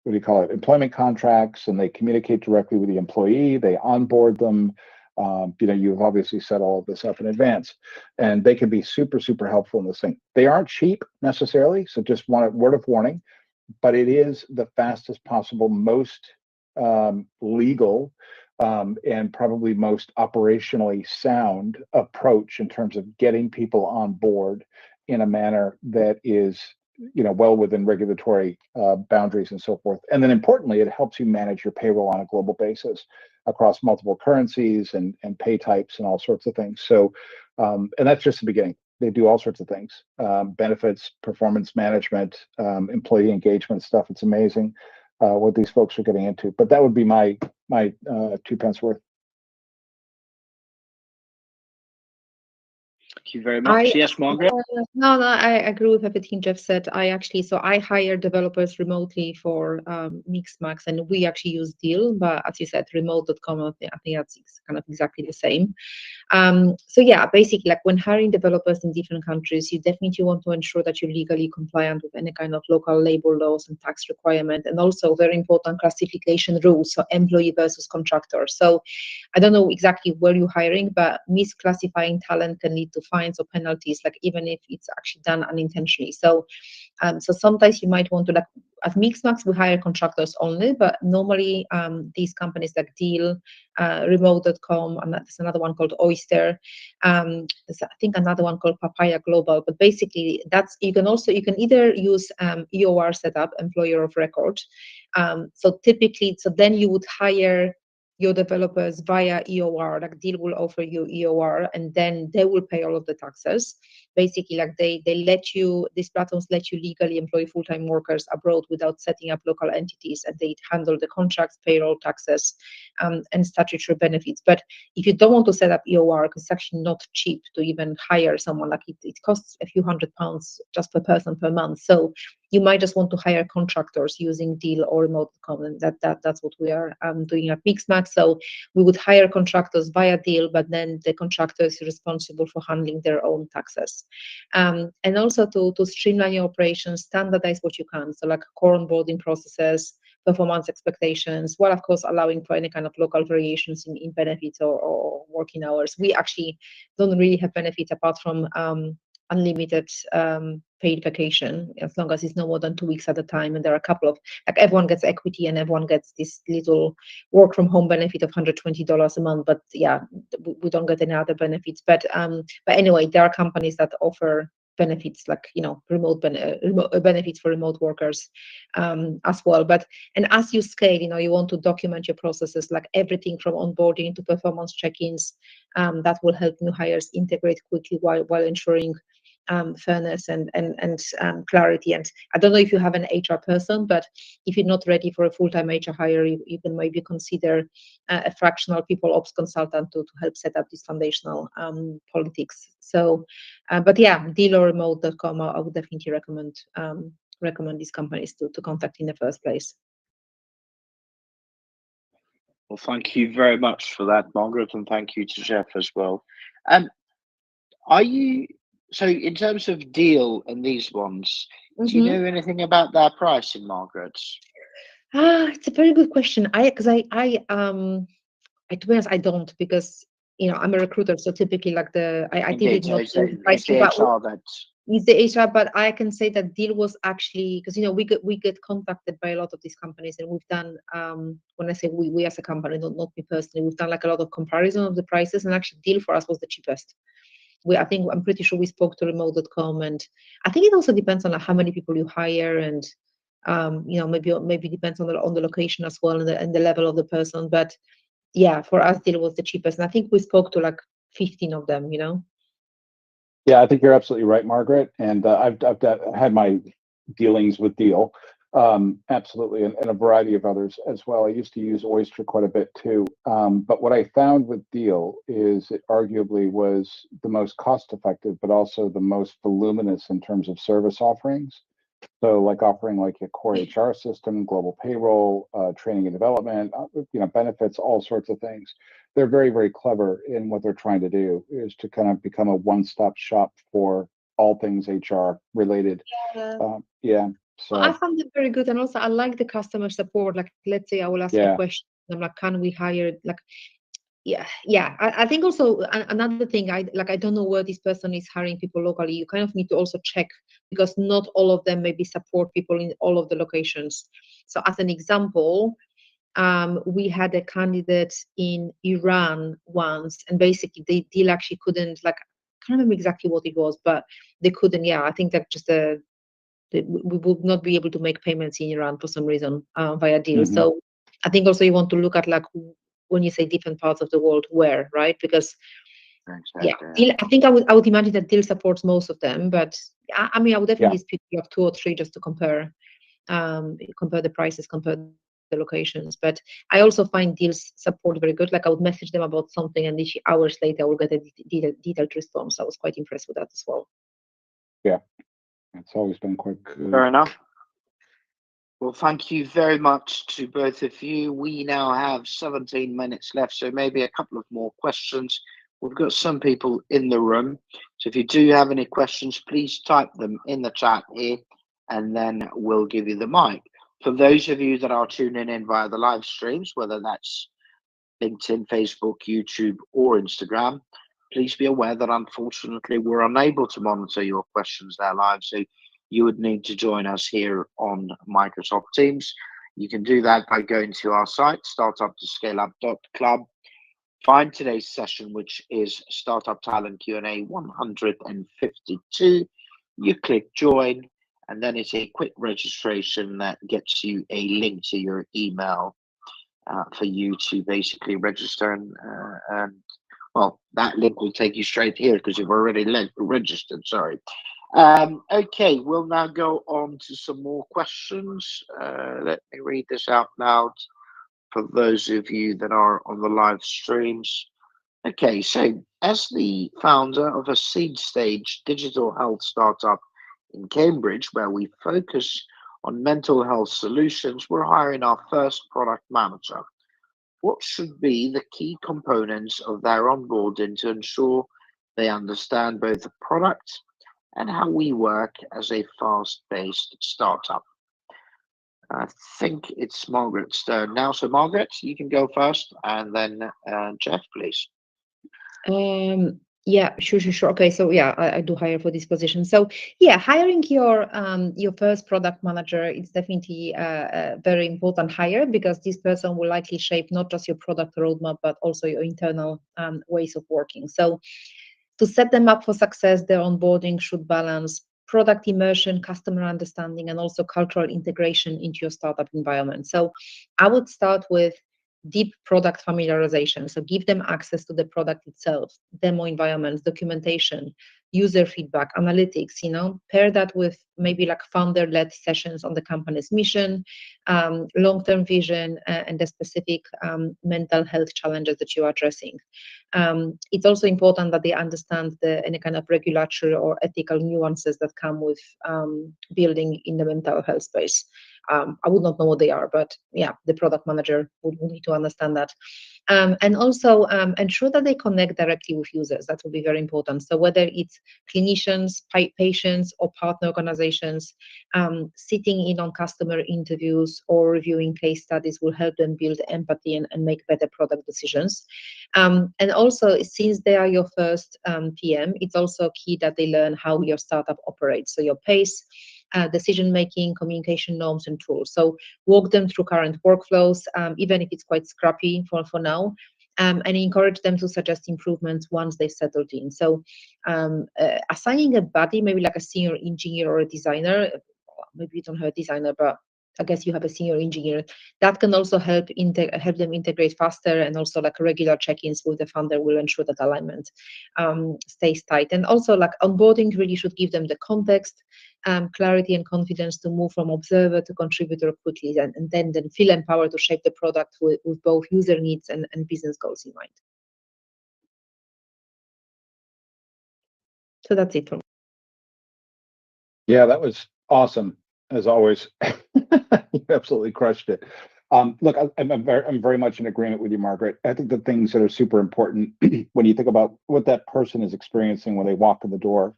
do you call it, employment contracts, and they communicate directly with the employee. They onboard them. You've obviously set all of this up in advance, and they can be super, super helpful in this thing. They aren't cheap necessarily, so just want a word of warning, but it is the fastest possible, most legal, and probably most operationally sound approach in terms of getting people on board in a manner that is well within regulatory boundaries and so forth. And then importantly, it helps you manage your payroll on a global basis across multiple currencies and pay types and all sorts of things. So, and that's just the beginning. They do all sorts of things, benefits, performance management, employee engagement stuff. It's amazing what these folks are getting into. But that would be my 2 pence worth. Thank you very much. Yes, Margaret? No, I agree with everything Jeff said. I hire developers remotely for Mixmax, and we actually use Deal, but as you said, remote.com, I think that's kind of exactly the same. So yeah, basically, like when hiring developers in different countries, you definitely want to ensure that you're legally compliant with any kind of local labor laws and tax requirement, and also very important classification rules, so employee versus contractor. So I don't know exactly where you're hiring, but misclassifying talent can lead to fines or penalties, like even if it's actually done unintentionally. So sometimes you might want to, like at Mixmax, we hire contractors only, but normally these companies like Deal, remote.com, and there's another one called Oyster. There's I think another one called Papaya Global. But basically, you can either use EOR setup, employer of record. So then you would hire your developers via EOR, like Deal will offer you EOR, and then they will pay all of the taxes. Basically, like these platforms let you legally employ full-time workers abroad without setting up local entities, and they handle the contracts, payroll, taxes, and statutory benefits. But if you don't want to set up EOR, because it's actually not cheap to even hire someone, like it costs a few £100 just per person per month. So you might just want to hire contractors using Deal or Remote.com, and that's what we are doing at Mixmax. So we would hire contractors via Deal, but then the contractor is responsible for handling their own taxes. And also to streamline your operations, standardize what you can. So like core onboarding processes, performance expectations, while of course allowing for any kind of local variations in benefits or working hours. We actually don't really have benefits apart from unlimited paid vacation, as long as it's no more than 2 weeks at a time. And there are a couple of, like, everyone gets equity and everyone gets this little work from home benefit of $120 a month. But yeah, we don't get any other benefits. But anyway, there are companies that offer benefits, like, you know, remote benefits for remote workers as well. But and as you scale, you know, you want to document your processes, like everything from onboarding to performance check-ins. That will help new hires integrate quickly while ensuring fairness and clarity. And I don't know if you have an HR person, but if you're not ready for a full-time HR hire, you can maybe consider a fractional people ops consultant to help set up these foundational politics. So, but yeah, Deal or Remote.com, I would definitely recommend these companies to contact in the first place. Well, thank you very much for that, Margaret, and thank you to Jeff as well. Are you, so in terms of Deal and these ones, do you know anything about their pricing, Margaret? It's a very good question. To be honest, I don't, because, you know, I'm a recruiter, so typically like I did not It's the HR that. It's the HR, but I can say that Deal was actually, because, you know, we get contacted by a lot of these companies, and we've done, when I say we as a company, not me personally, we've done like a lot of comparison of the prices, and actually Deal for us was the cheapest. I'm pretty sure we spoke to Remote.com, and I think it also depends on like how many people you hire, and you know, maybe depends on the location as well, and the level of the person. But yeah, for us, Deal was the cheapest, and I think we spoke to like 15 of them, you know. Yeah, I think you're absolutely right, Margaret. And I've had my dealings with Deal, absolutely, and a variety of others as well. I used to use Oyster quite a bit too. But what I found with Deal is it arguably was the most cost-effective, but also the most voluminous in terms of service offerings. So, like offering like a core HR system, global payroll, training and development, you know, benefits, all sorts of things. They're very, very clever in what they're trying to do, is to kind of become a one-stop shop for all things HR related. Yeah. So I found it very good, and also I like the customer support. Like, let's say I will ask a question, I'm like, can we hire, like, yeah. I think also another thing, I don't know where this person is hiring people locally. You kind of need to also check, because not all of them maybe support people in all of the locations. So as an example, we had a candidate in Iran once, and basically they Deal actually couldn't, like, I can't remember exactly what it was, but they couldn't. Yeah, I think that just we would not be able to make payments in Iran for some reason via Deal. So I think also you want to look at, like, when you say different parts of the world, where, right? Because Deal, I think I would imagine that Deal supports most of them, but I mean, I would definitely speak to 2 or 3 just to compare the prices, compare the locations. But I also find Deal's support very good. Like, I would message them about something, and literally hours later I will get a detailed response. I was quite impressed with that as well. Yeah, it's always been quite good. Fair enough. Well, thank you very much to both of you. We now have 17 minutes left, so maybe a couple of more questions. We've got some people in the room, so if you do have any questions, please type them in the chat here, and then we'll give you the mic. For those of you that are tuning in via the live streams, whether that's LinkedIn, Facebook, YouTube, or Instagram, please be aware that unfortunately we're unable to monitor your questions there live, so you would need to join us here on Microsoft Teams. You can do that by going to our site, startuptoscaleup.club. Find today's session, which is Startup Talent Q&A 152. You click join, and then it's a quick registration that gets you a link to your email for you to basically register. And well, that link will take you straight here because you've already registered. Sorry. Okay, we'll now go on to some more questions. Let me read this out loud for those of you that are on the live streams. Okay, so as the founder of a seed stage digital health startup in Cambridge, where we focus on mental health solutions, we're hiring our first product manager. What should be the key components of their onboarding to ensure they understand both the product and how we work as a fast-paced startup? I think it's Margaret's turn now. So Margaret, you can go first, and then Jeff, please. Yeah, sure. Okay, so yeah, I do hire for this position. So yeah, hiring your first product manager is definitely a very important hire, because this person will likely shape not just your product roadmap, but also your internal ways of working. So to set them up for success, their onboarding should balance product immersion, customer understanding, and also cultural integration into your startup environment. So I would start with deep product familiarization. So give them access to the product itself, demo environments, documentation, user feedback, analytics, pair that with maybe like founder-led sessions on the company's mission, long-term vision, and the specific mental health challenges that you're addressing. It's also important that they understand any kind of regulatory or ethical nuances that come with building in the mental health space. I would not know what they are, but yeah, the product manager would need to understand that. And also ensure that they connect directly with users. That will be very important. So whether it's clinicians, patients, or partner organizations, sitting in on customer interviews or reviewing case studies will help them build empathy and make better product decisions. And also, since they are your first PM, it's also key that they learn how your startup operates. So your pace, decision-making, communication norms, and tools. So walk them through current workflows, even if it's quite scrappy for now, and encourage them to suggest improvements once they've settled in. So assigning a buddy, maybe like a senior engineer or a designer, maybe you don't have a designer, but I guess you have a senior engineer, that can also help them integrate faster, and also like regular check-ins with the founder will ensure that alignment stays tight. And also like onboarding really should give them the context, clarity, and confidence to move from observer to contributor quickly, and then feel empowered to shape the product with both user needs and business goals in mind. So that's it for me. Yeah, that was awesome as always. You absolutely crushed it. Look, I'm very much in agreement with you, Margaret. I think the things that are super important when you think about what that person is experiencing when they walk in the door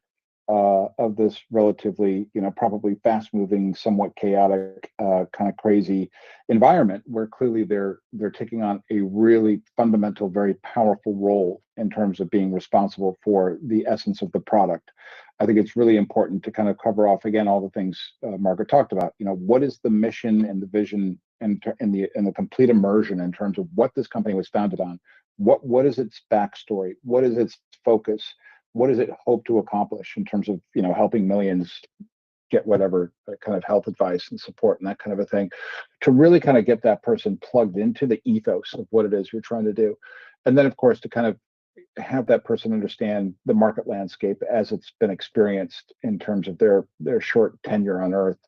of this relatively, probably fast-moving, somewhat chaotic, kind of crazy environment, where clearly they're taking on a really fundamental, very powerful role in terms of being responsible for the essence of the product. I think it's really important to kind of cover off again all the things Margaret talked about. What is the mission and the vision and the complete immersion in terms of what this company was founded on? What is its backstory? What is its focus? What does it hope to accomplish in terms of helping millions get whatever kind of health advice and support and that kind of a thing, to really kind of get that person plugged into the ethos of what it is you're trying to do. And then of course to kind of have that person understand the market landscape as it's been experienced in terms of their short tenure on Earth,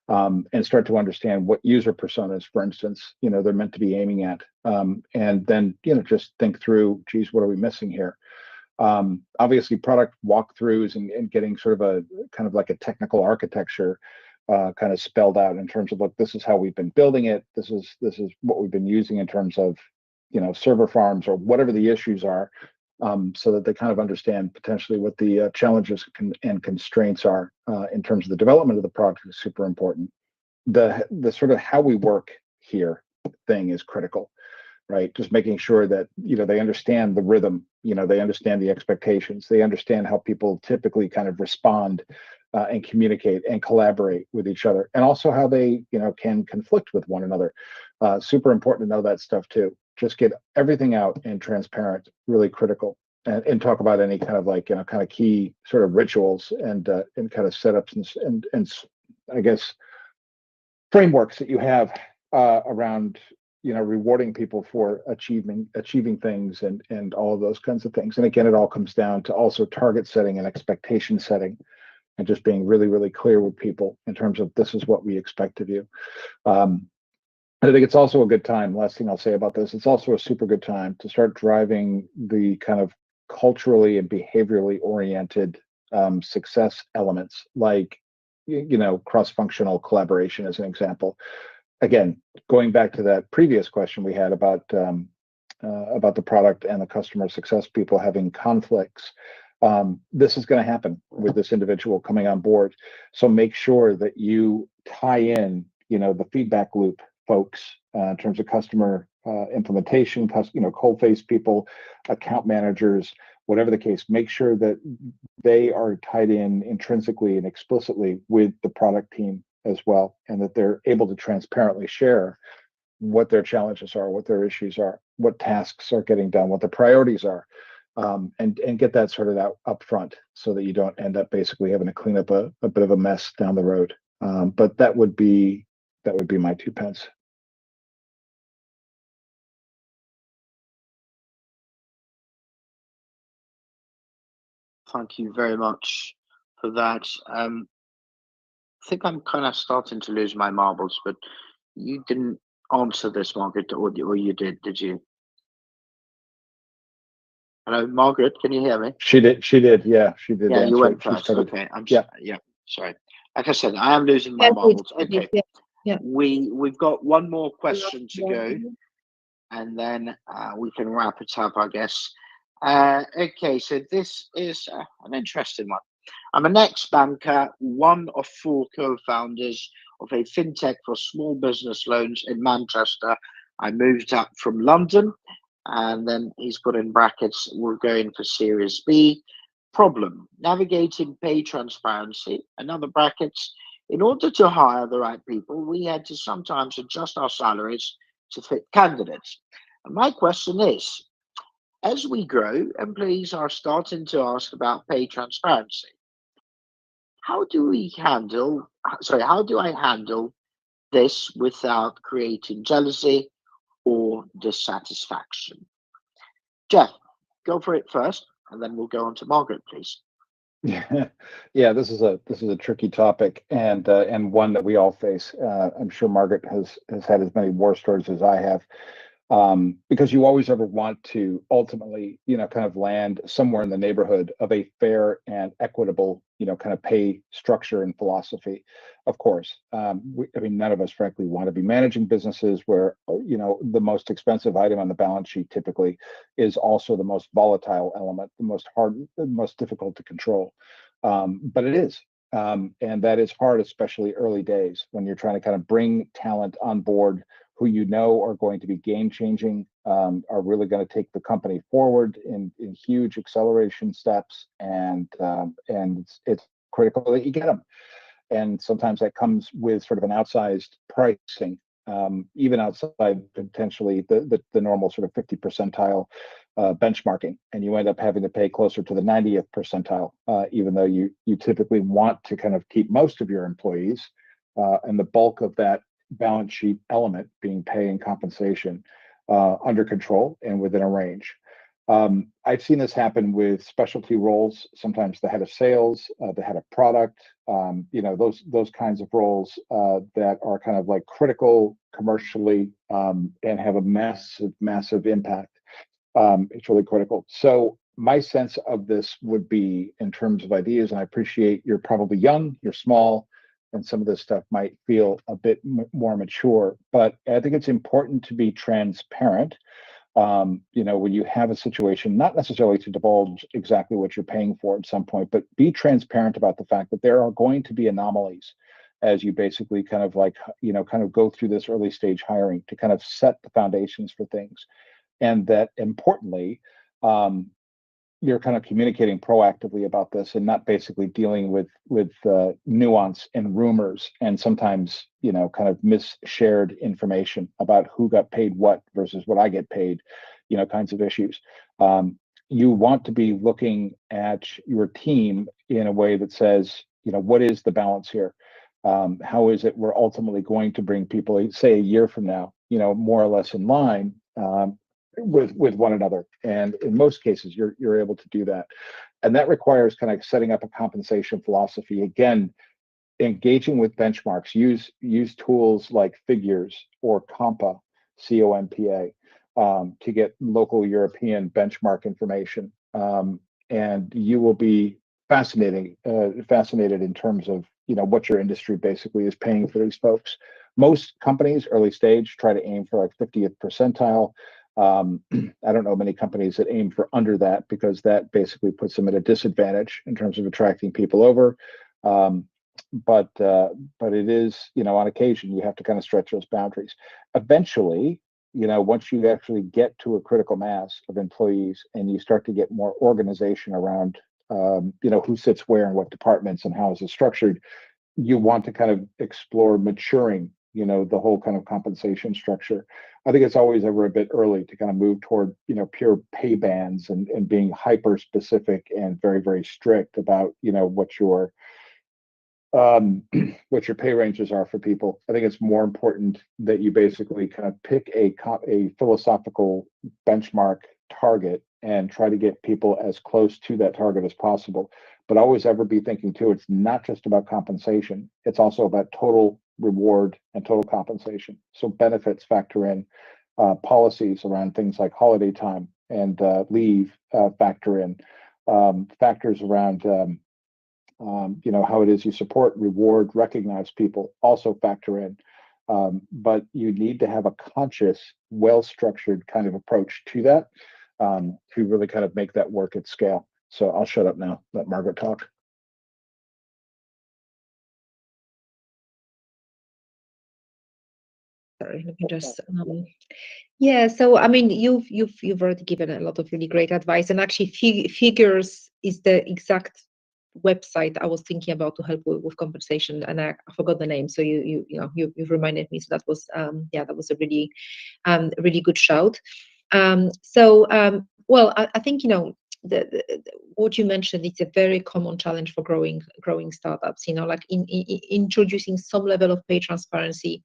and start to understand what user personas, for instance, they're meant to be aiming at, and then just think through, geez, what are we missing here? Obviously, product walkthroughs and getting sort of a kind of like a technical architecture kind of spelled out in terms of, look, this is how we've been building it. This is what we've been using in terms of server farms or whatever the issues are. So that they kind of understand potentially what the challenges and constraints are in terms of the development of the product is super important. The sort of how we work here thing is critical, right? Just making sure that they understand the rhythm, they understand the expectations, they understand how people typically kind of respond and communicate and collaborate with each other, and also how they can conflict with one another. Super important to know that stuff too. Just get everything out and transparent, really critical, and talk about any kind of like kind of key sort of rituals and kind of setups and I guess frameworks that you have around rewarding people for achieving things and all of those kinds of things. And again, it all comes down to also target setting and expectation setting, and just being really, really clear with people in terms of this is what we expect of you. I think it's also a good time. Last thing I'll say about this, it's also a super good time to start driving the kind of culturally and behaviorally oriented success elements, like cross-functional collaboration as an example. Again, going back to that previous question we had about the product and the customer success people having conflicts. This is going to happen with this individual coming on board. So make sure that you tie in, the feedback loop folks in terms of customer implementation, cold face people, account managers, whatever the case. Make sure that they are tied in intrinsically and explicitly with the product team as well, and that they're able to transparently share what their challenges are, what their issues are, what tasks are getting done, what the priorities are, and get that sorted out up front so that you don't end up basically having to clean up a bit of a mess down the road. But that would be my 2 pence. Thank you very much for that. I think I'm kind of starting to lose my marbles, but you didn't answer this, Margaret, or you did you? Hello, Margaret, can you hear me? She did, yeah, she did. Yeah, you went She first. started. Okay, Yeah. Sorry. Like I said, I am losing my marbles. Okay, Yeah. We've got one more question to go, and then we can wrap it up, I guess. Okay, so this is an interesting one. I'm an ex-banker, one of 4 co-founders of a fintech for small business loans in Manchester. I moved up from London, and then he's put in brackets, we're going for Series B. Problem, navigating pay transparency, another brackets. In order to hire the right people, we had to sometimes adjust our salaries to fit candidates. And my question is, as we grow, employees are starting to ask about pay transparency. How do I handle this without creating jealousy or dissatisfaction? Jeff, go for it first, and then we'll go on to Margaret, please. Yeah, this is a tricky topic, and one that we all face. I'm sure Margaret has had as many war stories as I have. Because you always ever want to ultimately, kind of land somewhere in the neighborhood of a fair and equitable, kind of pay structure and philosophy. Of course, none of us, frankly, want to be managing businesses where, the most expensive item on the balance sheet typically is also the most volatile element, the most difficult to control. But it is. And that is hard, especially early days when you're trying to kind of bring talent on board who are going to be game changing, are really going to take the company forward in huge acceleration steps, and it's critical that you get them. And sometimes that comes with sort of an outsized pricing, even outside potentially the normal sort of 50 percentile benchmarking, and you end up having to pay closer to the 90th percentile, even though you typically want to kind of keep most of your employees and the bulk of that balance sheet element being pay and compensation under control and within a range. I've seen this happen with specialty roles, sometimes the head of sales, the head of product, those kinds of roles that are kind of like critical commercially and have a massive impact. It's really critical. So my sense of this would be in terms of ideas, and I appreciate you're probably young, you're small, and some of this stuff might feel a bit more mature, but I think it's important to be transparent. When you have a situation, not necessarily to divulge exactly what you're paying for at some point, but be transparent about the fact that there are going to be anomalies as you basically kind of go through this early stage hiring to kind of set the foundations for things. And that importantly, you're kind of communicating proactively about this and not basically dealing with nuance and rumors and sometimes kind of misshared information about who got paid what versus what I get paid, kinds of issues. You want to be looking at your team in a way that says, what is the balance here? How is it we're ultimately going to bring people, say a year from now, more or less in line with one another, and in most cases you're able to do that, and that requires kind of setting up a compensation philosophy. Again, engaging with benchmarks, use tools like Figures or Compa, COMPA, to get local European benchmark information, and you will be fascinated in terms of what your industry basically is paying for these folks. Most companies, early stage, try to aim for like 50th percentile. I don't know many companies that aim for under that, because that basically puts them at a disadvantage in terms of attracting people over. But it is, on occasion you have to kind of stretch those boundaries. Eventually, once you actually get to a critical mass of employees and you start to get more organization around, who sits where and what departments and how is it structured, you want to kind of explore maturing, the whole kind of compensation structure. I think it's always ever a bit early to kind of move toward, pure pay bands and being hyper specific and very, very strict about, what your pay ranges are for people. I think it's more important that you basically kind of pick a philosophical benchmark target and try to get people as close to that target as possible. But always ever be thinking too, it's not just about compensation. It's also about total reward and total compensation. So benefits factor in, policies around things like holiday time and leave factor in, factors around how it is you support, reward, recognize people also factor in. But you need to have a conscious, well-structured kind of approach to that, to really kind of make that work at scale. So I'll shut up now, let Margaret talk. Sorry, let me just yeah. So I mean, you've already given a lot of really great advice, and actually, Figures is the exact website I was thinking about to help with compensation, and I forgot the name. So you've reminded me. So that was that was a really good shout. Well, I think what you mentioned, it's a very common challenge for growing startups. Like in introducing some level of pay transparency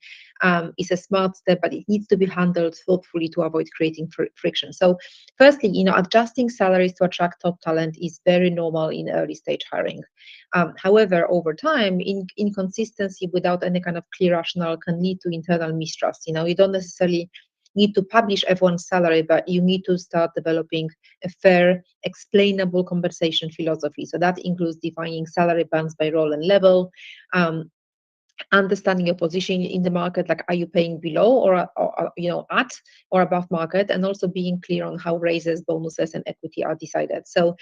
is a smart step, but it needs to be handled thoughtfully to avoid creating friction. So firstly, adjusting salaries to attract top talent is very normal in early stage hiring. However, over time, inconsistency without any kind of clear rationale can lead to internal mistrust. You don't necessarily need to publish everyone's salary, but you need to start developing a fair, explainable compensation philosophy. So that includes defining salary bands by role and level, understanding your position in the market, like are you paying below or at or above market, and also being clear on how raises, bonuses, and equity are decided. So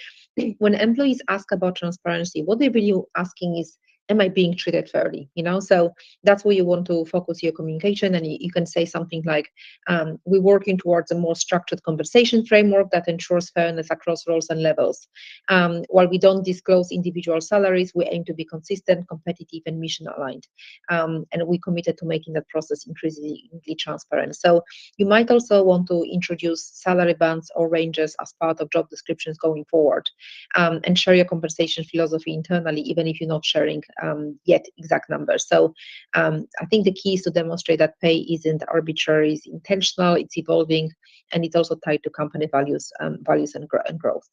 when employees ask about transparency, what they're really asking is, am I being treated fairly? So that's where you want to focus your communication, and you can say something like, we're working towards a more structured compensation framework that ensures fairness across roles and levels. While we don't disclose individual salaries, we aim to be consistent, competitive, and mission aligned. And we committed to making that process increasingly transparent. So you might also want to introduce salary bands or ranges as part of job descriptions going forward, and share your compensation philosophy internally, even if you're not sharing yet exact numbers. So I think the key is to demonstrate that pay isn't arbitrary, it's intentional, it's evolving, and it's also tied to company values and growth.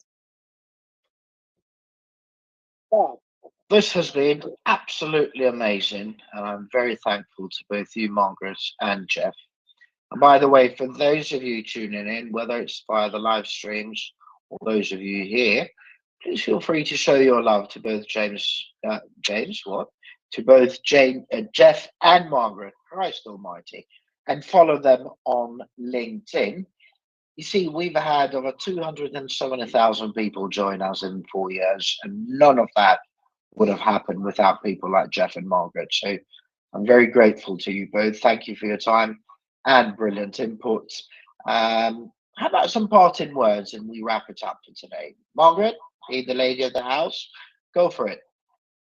This has been absolutely amazing, and I'm very thankful to both you, Margaret, and Jeff. And by the way, for those of you tuning in, whether it's via the live streams or those of you here, please feel free to show your love to both Jeff and Margaret, Christ Almighty, and follow them on LinkedIn. You see, we've had over 270,000 people join us in 4 years, and none of that would have happened without people like Jeff and Margaret. So I'm very grateful to you both. Thank you for your time and brilliant inputs. How about some parting words and we wrap it up for today? Margaret, being the lady of the house, go for it.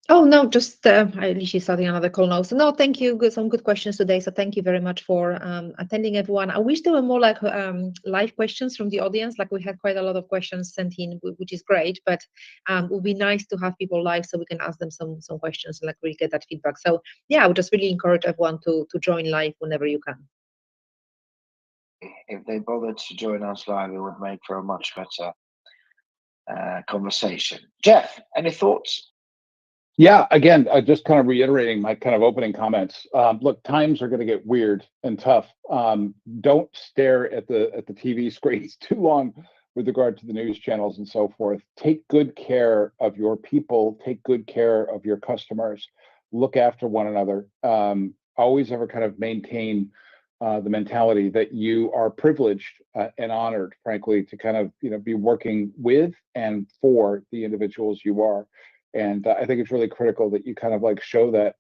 Oh, no, just I literally starting another call now. So no, thank you. Some good questions today. So thank you very much for attending, everyone. I wish there were more like live questions from the audience. Like we had quite a lot of questions sent in, which is great. But it would be nice to have people live so we can ask them some questions and like really get that feedback. So yeah, I would just really encourage everyone to join live whenever you can. If they bothered to join us live, it would make for a much better conversation. Jeff, any thoughts? Yeah, again, just kind of reiterating my kind of opening comments. Look, times are going to get weird and tough. Don't stare at the TV screens too long with regard to the news channels and so forth. Take good care of your people. Take good care of your customers. look after one another. Always ever kind of maintain the mentality that you are privileged and honored, frankly, to kind of be working with and for the individuals you are. And I think it's really critical that you kind of like show that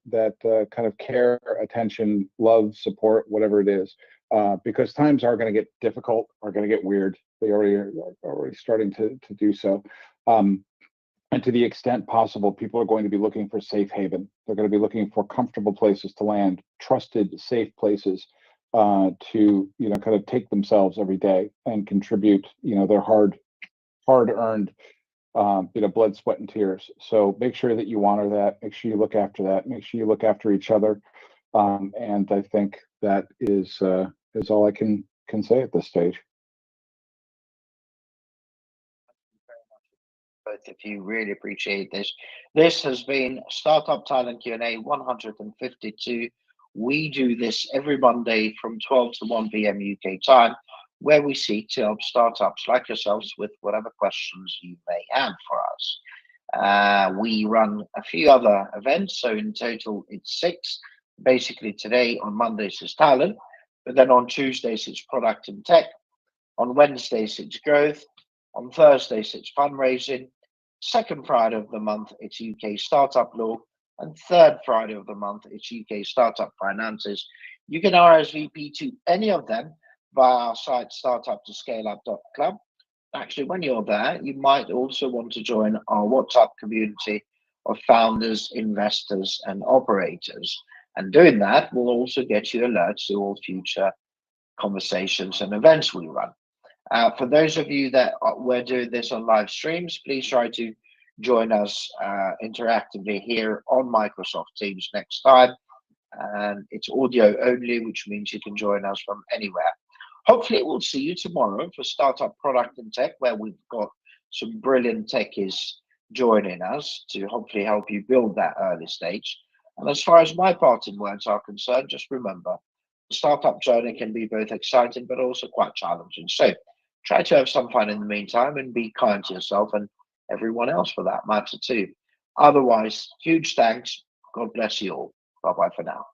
kind of care, attention, love, support, whatever it is, because times are going to get difficult, are going to get weird. They already are already starting to do so. And to the extent possible, people are going to be looking for safe haven. They're going to be looking for comfortable places to land, trusted, safe places to kind of take themselves every day and contribute their hard-earned blood, sweat, and tears. So make sure that you honor that. Make sure you look after that. Make sure you look after each other. And I think that is all I can say at this stage. Both of you, really appreciate this. This has been Startup Thailand Q&A 152. We do this every Monday from 12 to 1 p.m. UK time, where we seek to help startups like yourselves with whatever questions you may have for us. We run a few other events, so in total it's 6. Basically today on Mondays is talent, but then on Tuesdays it's product and tech. On Wednesdays it's growth. On Thursdays it's fundraising. Second Friday of the month it's UK startup law. And third Friday of the month it's UK startup finances. You can RSVP to any of them via our site startup2scaleup.club. Actually, when you're there, you might also want to join our WhatsApp community of founders, investors, and operators. And doing that will also get you alerts to all future conversations and events we run. For those of you that we're doing this on live streams, please try to join us interactively here on Microsoft Teams next time. And it's audio only, which means you can join us from anywhere. Hopefully, we'll see you tomorrow for Startup Product and Tech, where we've got some brilliant techies joining us to hopefully help you build that early stage. And as far as my parting words are concerned, just remember, the startup journey can be both exciting but also quite challenging. So try to have some fun in the meantime and be kind to yourself and everyone else for that matter too. Otherwise, huge thanks. God bless you all. Bye-bye for now.